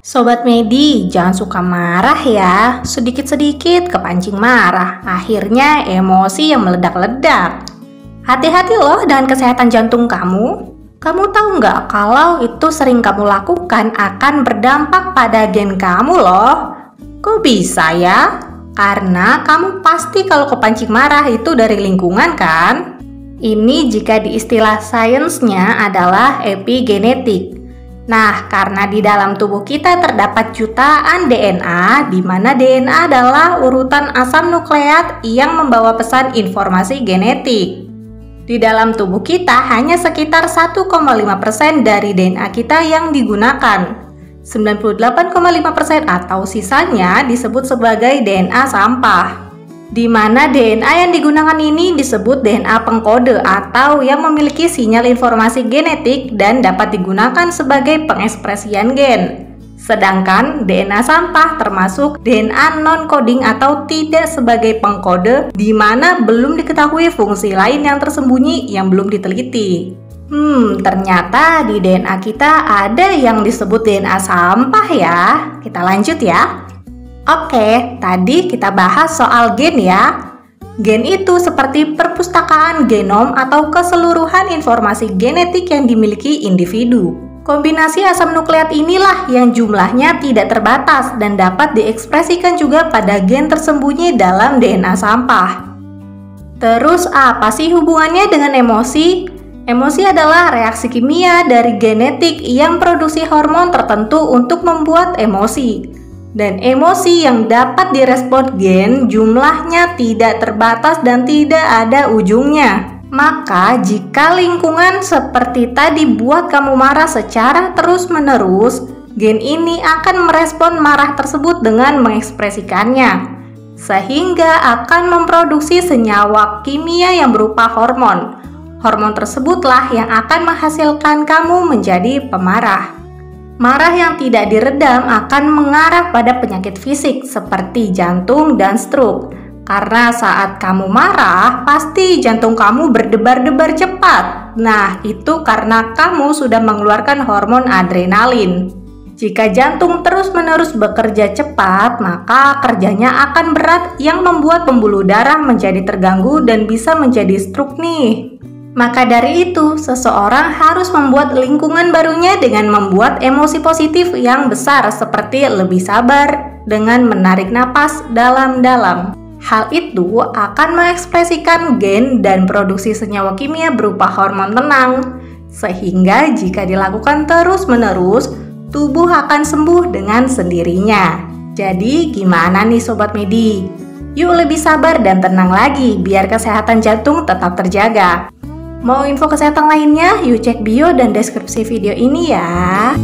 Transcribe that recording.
Sobat Medi, jangan suka marah ya. Sedikit-sedikit kepancing marah, akhirnya emosi yang meledak-ledak. Hati-hati loh dengan kesehatan jantung kamu. Kamu tahu nggak kalau itu sering kamu lakukan akan berdampak pada gen kamu loh. Kok bisa ya? Karena kamu pasti kalau kepancing marah itu dari lingkungan kan? Ini jika di istilah sainsnya adalah epigenetik. Nah, karena di dalam tubuh kita terdapat jutaan DNA, di mana DNA adalah urutan asam nukleat yang membawa pesan informasi genetik. Di dalam tubuh kita hanya sekitar 1,5% dari DNA kita yang digunakan. 98,5% atau sisanya disebut sebagai DNA sampah. Di mana DNA yang digunakan ini disebut DNA pengkode atau yang memiliki sinyal informasi genetik dan dapat digunakan sebagai pengekspresian gen. Sedangkan DNA sampah termasuk DNA non-coding atau tidak sebagai pengkode, di mana belum diketahui fungsi lain yang tersembunyi yang belum diteliti. Ternyata di DNA kita ada yang disebut DNA sampah ya. Kita lanjut ya. Oke, tadi kita bahas soal gen ya. Gen itu seperti perpustakaan genom atau keseluruhan informasi genetik yang dimiliki individu. Kombinasi asam nukleat inilah yang jumlahnya tidak terbatas dan dapat diekspresikan juga pada gen tersembunyi dalam DNA sampah. Terus apa sih hubungannya dengan emosi? Emosi adalah reaksi kimia dari genetik yang produksi hormon tertentu untuk membuat emosi. Dan emosi yang dapat direspon gen jumlahnya tidak terbatas dan tidak ada ujungnya. Maka jika lingkungan seperti tadi buat kamu marah secara terus-menerus, gen ini akan merespon marah tersebut dengan mengekspresikannya. Sehingga akan memproduksi senyawa kimia yang berupa hormon. Hormon tersebutlah yang akan menghasilkan kamu menjadi pemarah. Marah yang tidak diredam akan mengarah pada penyakit fisik seperti jantung dan stroke. Karena saat kamu marah, pasti jantung kamu berdebar-debar cepat. Nah, itu karena kamu sudah mengeluarkan hormon adrenalin. Jika jantung terus-menerus bekerja cepat, maka kerjanya akan berat yang membuat pembuluh darah menjadi terganggu dan bisa menjadi stroke nih. Maka dari itu, seseorang harus membuat lingkungan barunya dengan membuat emosi positif yang besar seperti lebih sabar dengan menarik napas dalam-dalam. Hal itu akan mengekspresikan gen dan produksi senyawa kimia berupa hormon tenang. Sehingga jika dilakukan terus-menerus, tubuh akan sembuh dengan sendirinya. Jadi gimana nih Sobat Medi? Yuk lebih sabar dan tenang lagi biar kesehatan jantung tetap terjaga. Mau info kesehatan lainnya? Yuk cek bio dan deskripsi video ini ya.